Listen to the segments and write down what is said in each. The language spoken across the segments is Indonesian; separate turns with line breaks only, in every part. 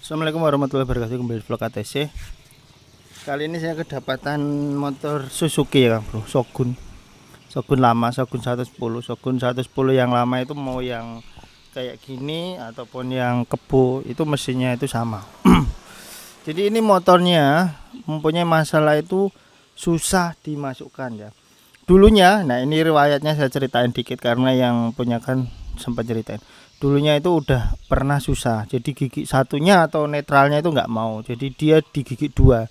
Assalamualaikum warahmatullahi wabarakatuh. Kembali vlog ATC. Kali ini saya kedapatan motor Suzuki ya Bro, Shogun lama, Shogun 110. Shogun 110 yang lama itu mau yang kayak gini ataupun yang kebo itu mesinnya itu sama. Jadi ini motornya mempunyai masalah itu susah dimasukkan ya. Dulunya, nah ini riwayatnya saya ceritain dikit karena yang punya kan sempat ceritain. Dulunya itu udah pernah susah, jadi gigi satunya atau netralnya itu nggak mau, jadi dia digigit dua,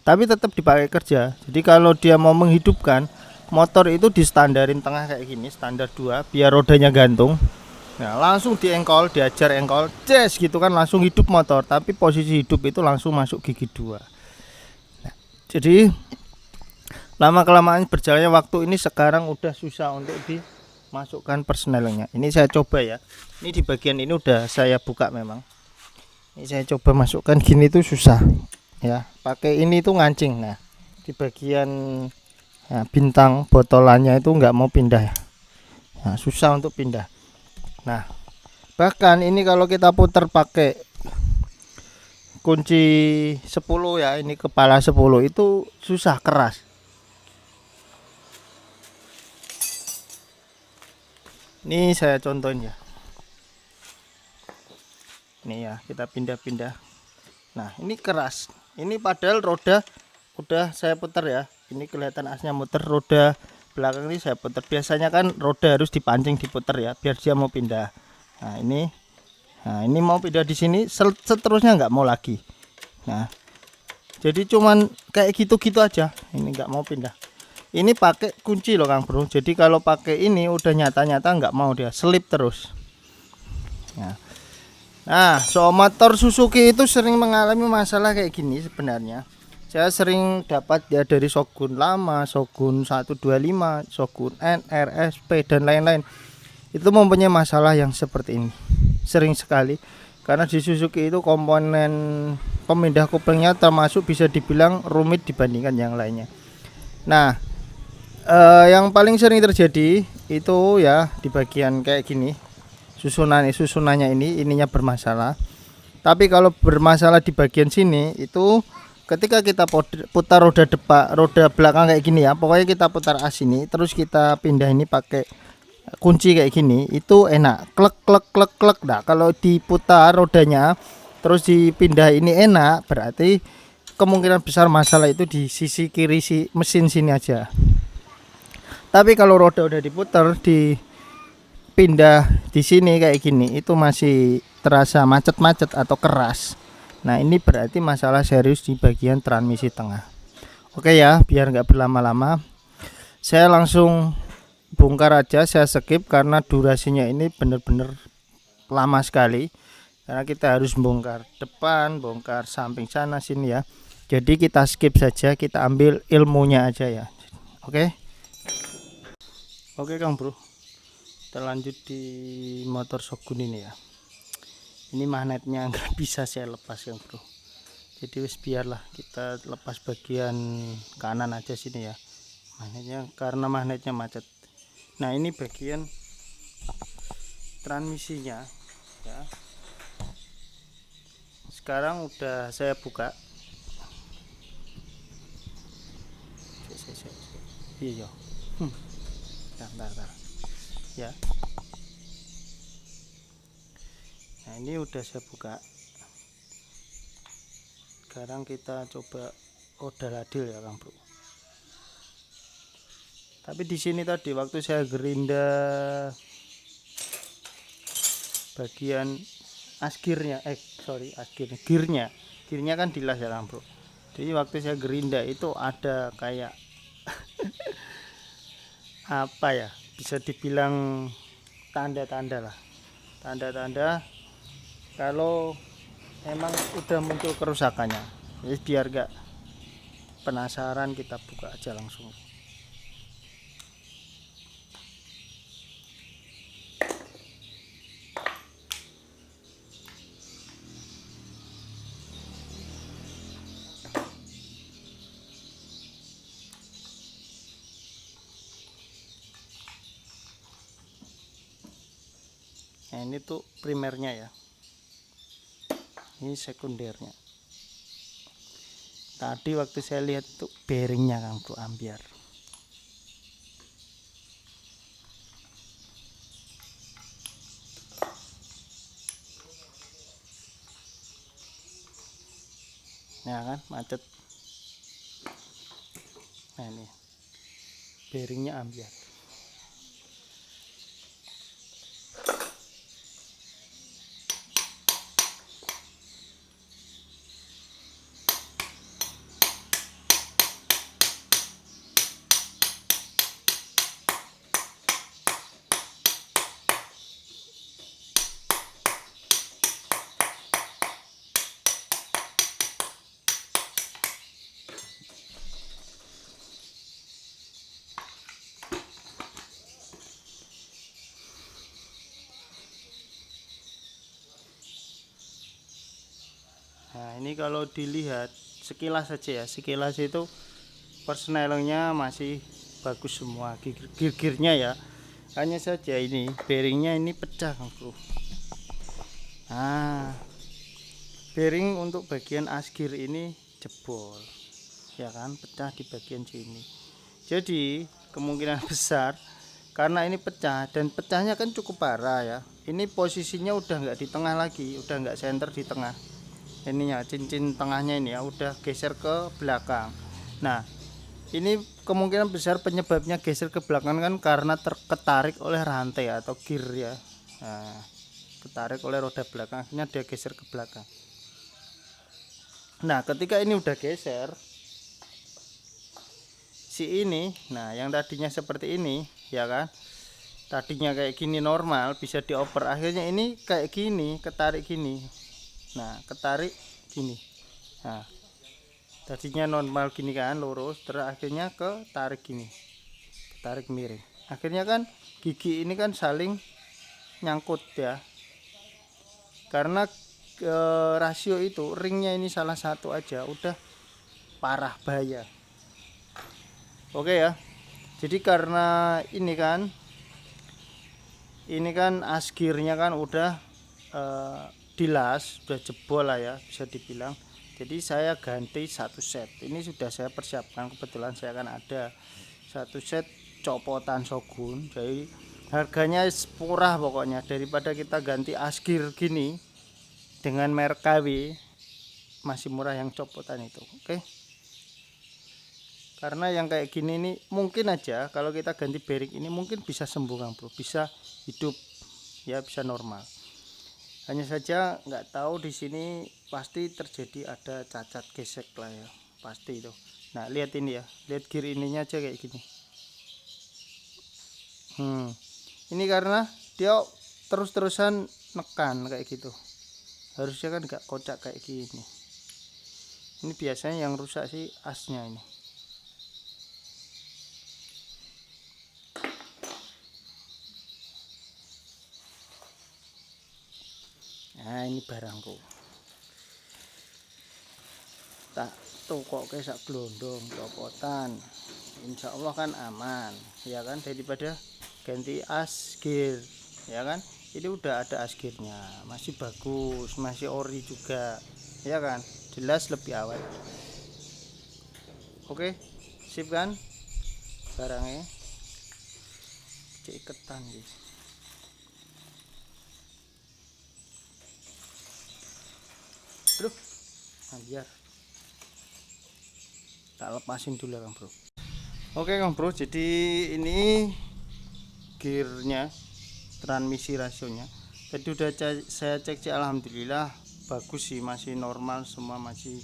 tapi tetap dipakai kerja. Jadi kalau dia mau menghidupkan motor itu di standarin tengah kayak gini, standar dua, biar rodanya gantung. Nah langsung diengkol, diajar engkol, ces gitu kan langsung hidup motor, tapi posisi hidup itu langsung masuk gigi dua. Nah, jadi lama kelamaan berjalannya waktu ini sekarang udah susah untuk dimasukkan persnelingnya. Ini saya coba ya. Ini di bagian ini udah saya buka memang. Ini saya coba masukkan gini tuh susah. Ya, pakai ini tuh ngancing. Nah, di bagian bintang botolannya itu nggak mau pindah ya. Nah, susah untuk pindah. Nah, bahkan ini kalau kita putar pakai kunci 10 ya, ini kepala 10 itu susah, keras. Ini saya contohin ya. Ini ya, kita pindah-pindah. Nah, ini keras. Ini padahal roda udah saya putar ya. Ini kelihatan asnya muter, roda belakang ini saya putar. Biasanya kan roda harus dipancing diputar ya, biar dia mau pindah. Nah, ini mau pindah di sini, seterusnya nggak mau lagi. Nah, jadi cuman kayak gitu-gitu aja. Ini nggak mau pindah. Ini pakai kunci loh Kang Bro. Jadi kalau pakai ini udah nyata-nyata nggak mau, dia selip terus. Nah, motor Suzuki itu sering mengalami masalah kayak gini sebenarnya. Saya sering dapat ya dari Shogun lama, Shogun 125, Shogun NR, SP dan lain-lain. Itu mempunyai masalah yang seperti ini. Sering sekali karena di Suzuki itu komponen pemindah koplingnya termasuk bisa dibilang rumit dibandingkan yang lainnya. Nah, yang paling sering terjadi itu ya di bagian kayak gini. Susunannya ininya bermasalah. Tapi kalau bermasalah di bagian sini itu ketika kita putar roda depan, roda belakang kayak gini ya, pokoknya kita putar as ini terus kita pindah ini pakai kunci kayak gini, itu enak, klek klek klek klek. Nah, kalau diputar rodanya terus dipindah ini enak, berarti kemungkinan besar masalah itu di sisi kiri si mesin sini aja. Tapi kalau roda udah diputar di pindah di sini kayak gini itu masih terasa macet-macet atau keras. Nah, ini berarti masalah serius di bagian transmisi tengah. Oke ya, biar nggak berlama-lama, saya langsung bongkar aja, saya skip karena durasinya ini bener-bener lama sekali. Karena kita harus bongkar depan, bongkar samping sana sini ya. Jadi kita skip saja, kita ambil ilmunya aja ya. Oke. Oke Kang Bro. Kita lanjut di motor Shogun ini ya. Ini magnetnya nggak bisa saya lepas ya Bro, jadi wis biarlah kita lepas bagian kanan aja sini ya magnetnya, karena magnetnya macet. Nah, ini bagian transmisinya ya, sekarang udah saya buka. Iya bentar ya. Nah, ini udah saya buka. Sekarang kita coba roda ladil ya Kang Bro. Tapi di sini tadi waktu saya gerinda bagian gearnya kan dilas ya Kang Bro. Jadi waktu saya gerinda itu ada kayak apa ya, bisa dibilang tanda-tanda lah, tanda-tanda kalau emang udah muncul kerusakannya. Jadi biar gak penasaran, kita buka aja langsung. Nah, ini tuh primernya ya. Ini sekundernya. Tadi waktu saya lihat tuh bearingnya Kang Bro, ambiar. Ya kan, macet. Nah ini bearingnya ambiar. Nah ini kalau dilihat sekilas saja ya, sekilas itu persnelingnya masih bagus semua, gear-gearnya ya. Hanya saja ini bearingnya ini pecah Kang Bro. Nah bearing untuk bagian asgir ini jebol ya kan, pecah di bagian sini. Jadi kemungkinan besar karena ini pecah, dan pecahnya kan cukup parah ya. Ini posisinya udah nggak di tengah lagi, udah nggak center di tengah. Ininya cincin tengahnya ini ya udah geser ke belakang. Nah ini kemungkinan besar penyebabnya geser ke belakang kan karena terketarik oleh rantai atau gear ya. Nah, ketarik oleh roda belakang, akhirnya dia geser ke belakang. Nah ketika ini udah geser si ini, nah yang tadinya seperti ini ya kan, tadinya kayak gini normal bisa dioper, akhirnya ini kayak gini, ketarik gini. Nah ketarik gini, nah tadinya normal gini kan lurus, terus akhirnya ketarik gini, ketarik miring, akhirnya kan gigi ini kan saling nyangkut ya, karena rasio itu ringnya ini salah satu aja udah parah bahaya. Oke ya, jadi karena ini kan asgirnya kan udah dilas, sudah jebol lah ya bisa dibilang. Jadi saya ganti satu set, ini sudah saya persiapkan, kebetulan saya kan ada satu set copotan Shogun, jadi harganya murah pokoknya, daripada kita ganti asgir gini dengan merek KW masih murah yang copotan itu. Oke, karena yang kayak gini nih mungkin aja kalau kita ganti bearing ini mungkin bisa sembuh Kang Bro, bisa hidup ya, bisa normal. Hanya saja nggak tahu di sini pasti terjadi ada cacat gesek lah ya, pasti itu. Nah lihat ini ya, lihat gear ininya aja kayak gini. Ini karena dia terus-terusan nekan kayak gitu, harusnya kan nggak kocak kayak gini. Ini biasanya yang rusak sih asnya ini. Nah ini barangku tak tokok ke sak glondong copotan, insya Allah kan aman ya kan, daripada ganti asgir ya kan. Ini udah ada asgirnya, masih bagus, masih ori juga ya kan, jelas lebih awet. Oke sip kan barangnya, ceketan gitu. Aduh, nah biar tak lepasin dulu ya Kang Bro. Oke Kang Bro, jadi ini gearnya, transmisi rasionya tadi udah saya cek sih, alhamdulillah bagus sih, masih normal semua, masih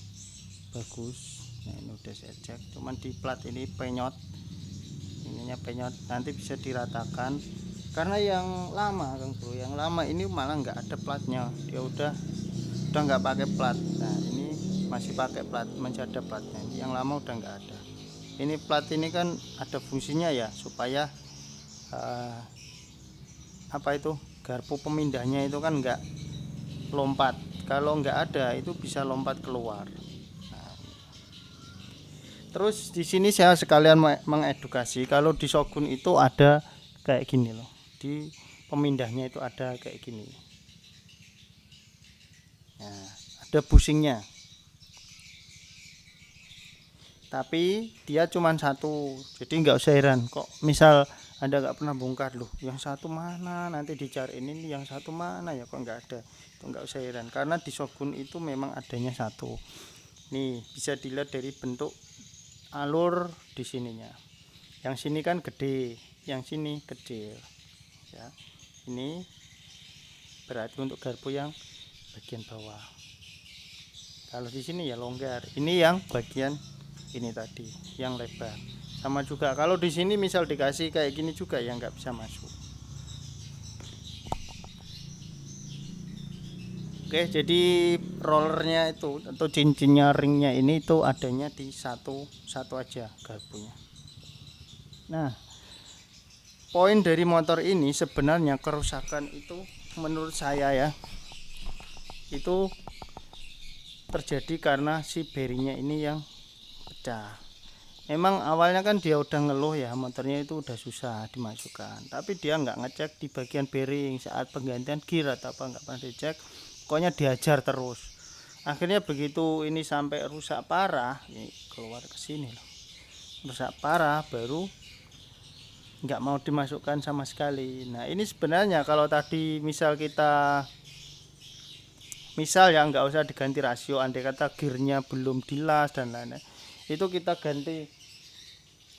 bagus. Nah ini udah saya cek, cuman di plat ini penyot, ininya penyot, nanti bisa diratakan karena yang lama Kang Bro, yang lama ini malah nggak ada platnya, dia udah nggak pakai plat. Nah ini masih pakai plat, masih ada platnya. Yang lama udah nggak ada. Ini plat ini kan ada fungsinya ya, supaya apa itu, garpu pemindahnya itu kan nggak lompat. Kalau nggak ada itu bisa lompat keluar. Nah, terus di sini saya sekalian mengedukasi, kalau di Shogun itu ada kayak gini loh, di pemindahnya itu ada kayak gini. Nah, ada busingnya. Tapi dia cuma satu, jadi nggak usah heran kok misal Anda nggak pernah bongkar loh, yang satu mana, nanti dicariin ini yang satu mana ya kok nggak ada. Itu nggak usah heran karena di Shogun itu memang adanya satu. Nih bisa dilihat dari bentuk alur di sininya. Yang sini kan gede, yang sini kecil. Ya, ini berarti untuk garpu yang bagian bawah. Kalau di sini ya longgar. Ini yang bagian ini tadi yang lebar. Sama juga kalau di sini misal dikasih kayak gini juga ya nggak bisa masuk. Oke, jadi rollernya itu atau cincinnya ringnya ini itu adanya di satu aja garpunya. Nah, poin dari motor ini sebenarnya kerusakan itu menurut saya ya itu terjadi karena si bearingnya ini yang pecah. Memang awalnya kan dia udah ngeluh ya motornya itu udah susah dimasukkan, tapi dia nggak ngecek di bagian bearing saat penggantian gear atau apa, nggak pernah dicek, pokoknya diajar terus. Akhirnya begitu ini sampai rusak parah, ini keluar ke sini loh, rusak parah baru nggak mau dimasukkan sama sekali. Nah ini sebenarnya kalau tadi misal kita misal ya nggak usah diganti rasio, andai kata gearnya belum dilas dan lain-lain, itu kita ganti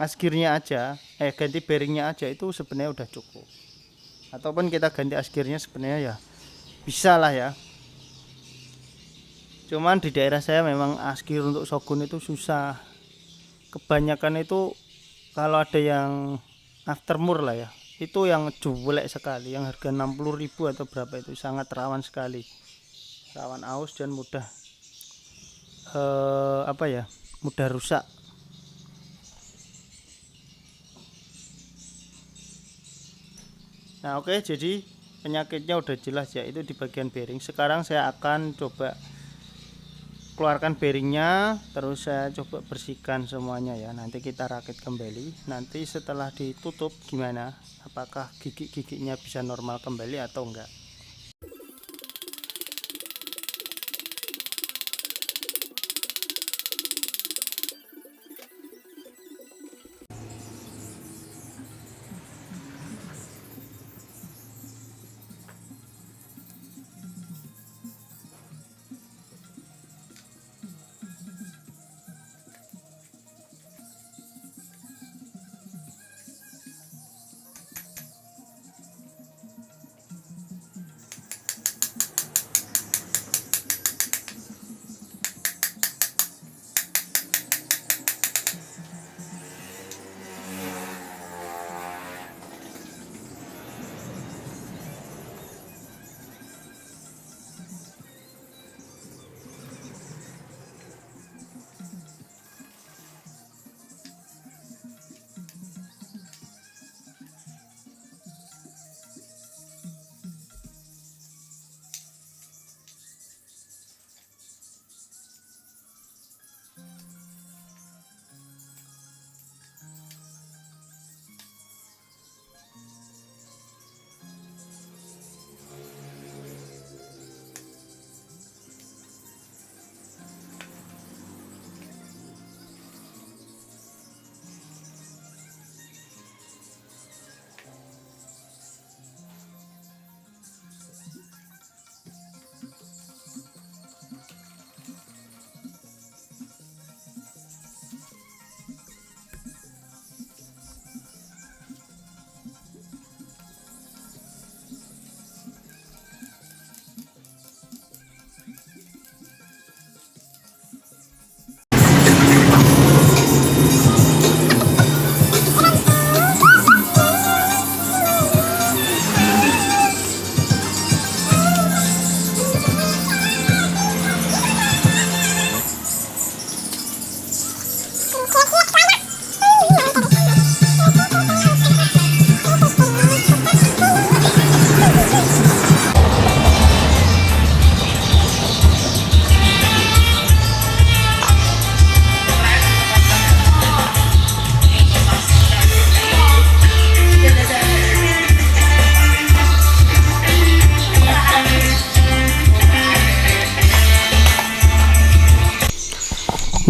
asgirnya aja, ganti bearingnya aja itu sebenarnya udah cukup. Ataupun kita ganti asgirnya sebenarnya ya bisa lah ya. Cuman di daerah saya memang asgir untuk Shogun itu susah. Kebanyakan itu kalau ada yang aftermur lah ya, itu yang jelek sekali, yang harga 60.000 atau berapa itu sangat rawan sekali, rawan aus dan mudah mudah rusak. Nah oke, jadi penyakitnya udah jelas ya, itu di bagian bearing. Sekarang saya akan coba keluarkan bearingnya, terus saya coba bersihkan semuanya ya. Nanti kita rakit kembali. Nanti setelah ditutup gimana, apakah gigi-giginya bisa normal kembali atau enggak.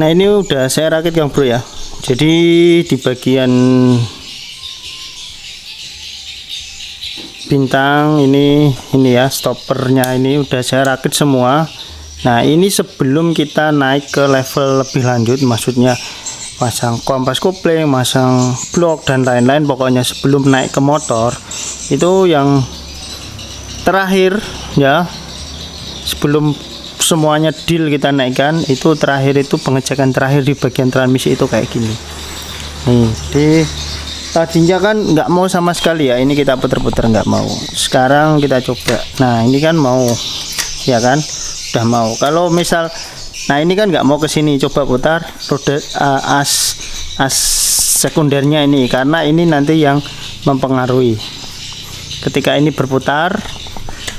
Nah ini udah saya rakit Kang Bro ya. Jadi di bagian bintang ini ya, stoppernya ini udah saya rakit semua. Nah ini sebelum kita naik ke level lebih lanjut, maksudnya pasang kompas kopling, masang blok dan lain-lain, pokoknya sebelum naik ke motor itu yang terakhir ya, sebelum semuanya deal kita naikkan, itu terakhir itu pengecekan terakhir di bagian transmisi itu kayak gini nih. Jadi tadinya kan nggak mau sama sekali ya, ini kita puter-puter nggak mau, sekarang kita coba. Nah ini kan mau ya kan, udah mau. Kalau misal nah ini kan nggak mau ke sini, coba putar roda as sekundernya ini, karena ini nanti yang mempengaruhi. Ketika ini berputar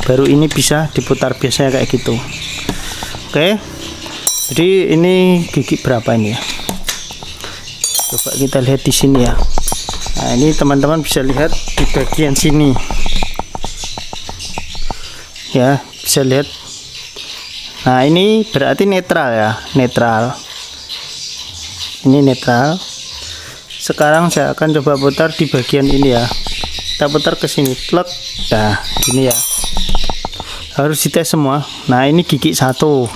baru ini bisa diputar, biasanya kayak gitu. Oke, jadi ini gigi berapa ini ya, coba kita lihat di sini ya. Nah ini teman-teman bisa lihat di bagian sini ya, bisa lihat. Nah ini berarti netral ya, netral. Ini netral. Sekarang saya akan coba putar di bagian ini ya. Kita putar ke sini, plek. Nah gini ya, harus dites semua. Nah ini gigi satu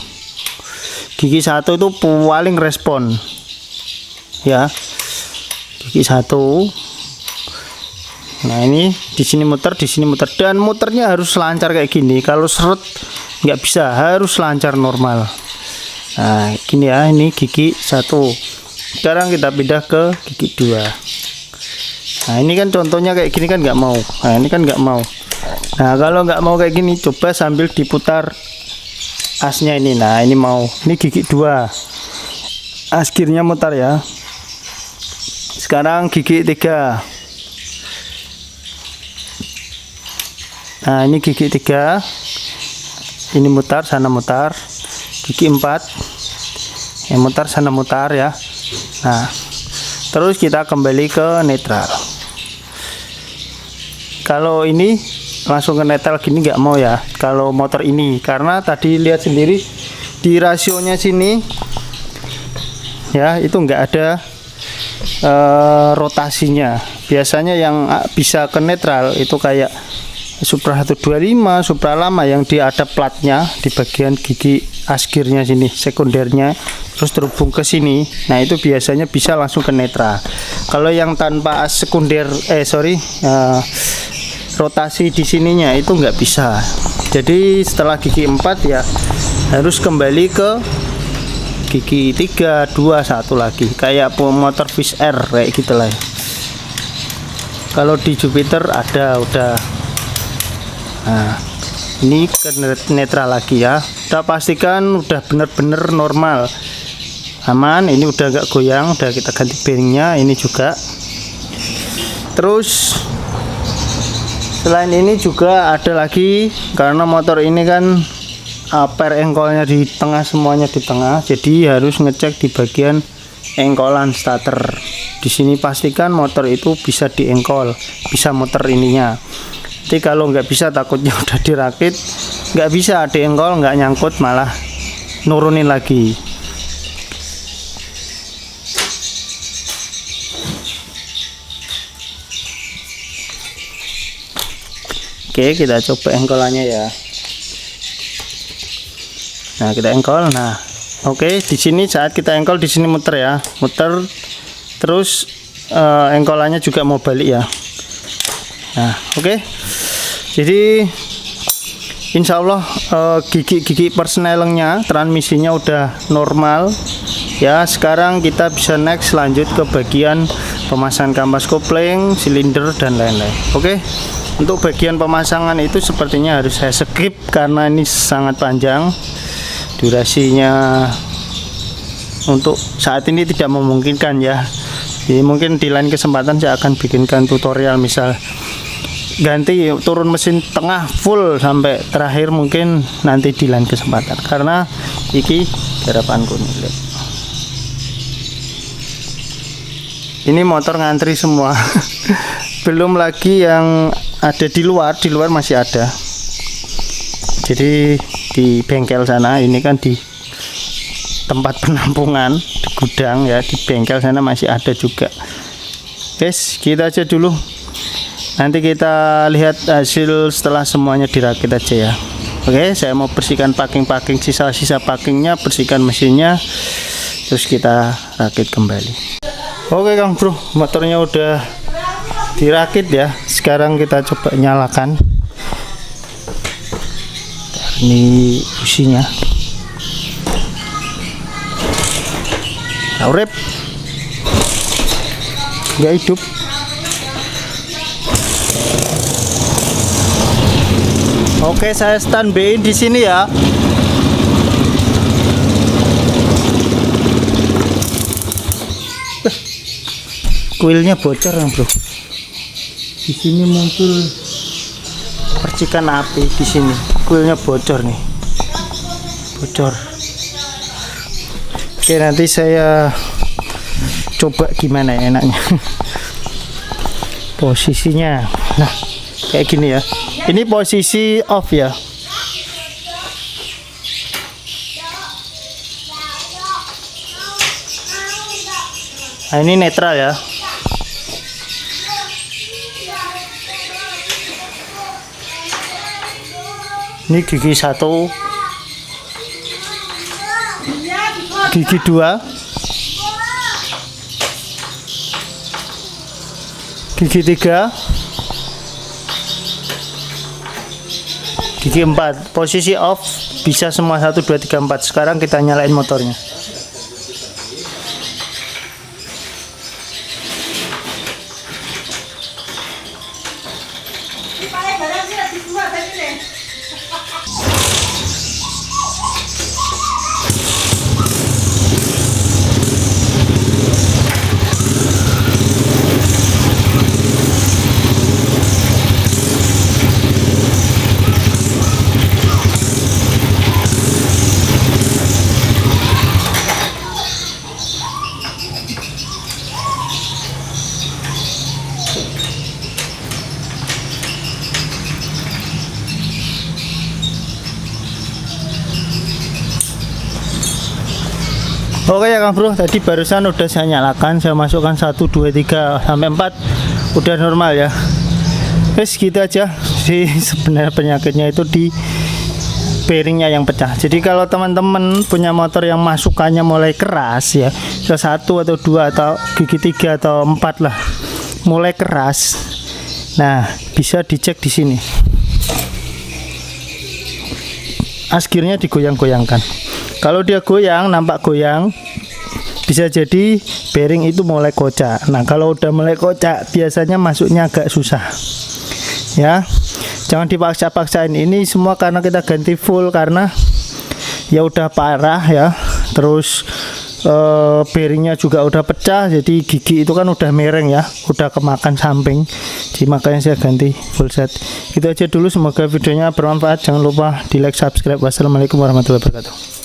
itu paling respon ya, gigi satu. Nah ini di sini muter, di sini muter, dan muternya harus lancar kayak gini. Kalau seret nggak bisa, harus lancar normal. Nah gini ya, ini gigi satu. Sekarang kita pindah ke gigi dua. Nah ini kan contohnya kayak gini kan nggak mau. Nah ini kan nggak mau. Nah kalau nggak mau kayak gini, coba sambil diputar asnya ini. Nah ini mau, ini gigi dua, as gearnya mutar ya. Sekarang gigi tiga. Nah ini gigi tiga, ini mutar sana mutar. Gigi empat, yang mutar sana mutar ya. Nah terus kita kembali ke netral. Kalau ini langsung ke netral gini nggak mau ya, kalau motor ini, karena tadi lihat sendiri di rasionya sini ya, itu nggak ada rotasinya. Biasanya yang bisa ke netral itu kayak Supra 125, Supra lama yang dia ada platnya di bagian gigi asgirnya sini, sekundernya, terus terhubung ke sini. Nah itu biasanya bisa langsung ke netral. Kalau yang tanpa as sekunder, rotasi di sininya itu nggak bisa. Jadi setelah gigi 4 ya harus kembali ke gigi 3, 2, 1 lagi, kayak motor Fish Air kayak gitulah. Kalau di Jupiter ada udah. Nah ini ke netral lagi ya, kita pastikan udah bener-bener normal, aman. Ini udah gak goyang, udah kita ganti bearingnya ini juga. Terus selain ini juga ada lagi, karena motor ini kan per engkolnya di tengah, semuanya di tengah, jadi harus ngecek di bagian engkolan starter. Di sini pastikan motor itu bisa diengkol, bisa muter ininya. Jadi kalau nggak bisa, takutnya udah dirakit nggak bisa diengkol, nggak nyangkut, malah nurunin lagi. Oke, kita coba engkolannya ya. Nah kita engkol. Nah oke, di sini saat kita engkol di sini muter ya, muter terus engkolannya juga mau balik ya. Nah oke, jadi insya Allah gigi-gigi persnelingnya, transmisinya udah normal ya. Sekarang kita bisa next lanjut ke bagian pemasangan kampas kopling, silinder dan lain-lain. Oke, untuk bagian pemasangan itu sepertinya harus saya skip karena ini sangat panjang durasinya, untuk saat ini tidak memungkinkan ya. Jadi mungkin di lain kesempatan saya akan bikinkan tutorial, misal ganti turun mesin tengah full sampai terakhir, mungkin nanti di lain kesempatan, karena iki garapanku nih. Ini motor ngantri semua. Belum lagi yang ada di luar masih ada. Jadi di bengkel sana, ini kan di tempat penampungan, gudang ya, di bengkel sana masih ada juga. Guys, kita aja dulu. Nanti kita lihat hasil setelah semuanya dirakit aja ya. Oke, saya mau bersihkan packing sisa-sisa packingnya, bersihkan mesinnya, terus kita rakit kembali. Oke Kang Bro, motornya udah dirakit ya. Sekarang kita coba nyalakan. Ini businya. Urip. Nggak hidup. Oke, saya standby di sini ya. Kuilnya bocor Bro. Di sini muncul percikan api di sini. Kuilnya bocor nih. Bocor. Oke, nanti saya coba gimana ya enaknya. Posisinya. Nah, kayak gini ya. Ini posisi off ya. Nah, ini netral ya. Ini gigi 1, gigi 2, gigi 3, gigi 4. Posisi off bisa semua 1, 2, 3, 4. Sekarang kita nyalain motornya. Oke ya Kang Bro, tadi barusan udah saya nyalakan, saya masukkan 1, 2, 3 sampai 4, udah normal ya. Wes gitu aja sih sebenarnya penyakitnya itu di bearingnya yang pecah. Jadi kalau teman-teman punya motor yang masukannya mulai keras ya, ke 1 atau 2 atau gigi 3 atau 4 lah, mulai keras. Nah, bisa dicek di sini. Askirnya digoyang-goyangkan. Kalau dia goyang, nampak goyang, bisa jadi bearing itu mulai kocak. Nah, kalau udah mulai kocak, biasanya masuknya agak susah. Ya, jangan dipaksa-paksain. Ini semua karena kita ganti full karena ya udah parah ya. Terus bearingnya juga udah pecah, jadi gigi itu kan udah mereng ya, udah kemakan samping. Jadi makanya saya ganti full set. Itu aja dulu, semoga videonya bermanfaat. Jangan lupa di like, subscribe. Wassalamualaikum warahmatullahi wabarakatuh.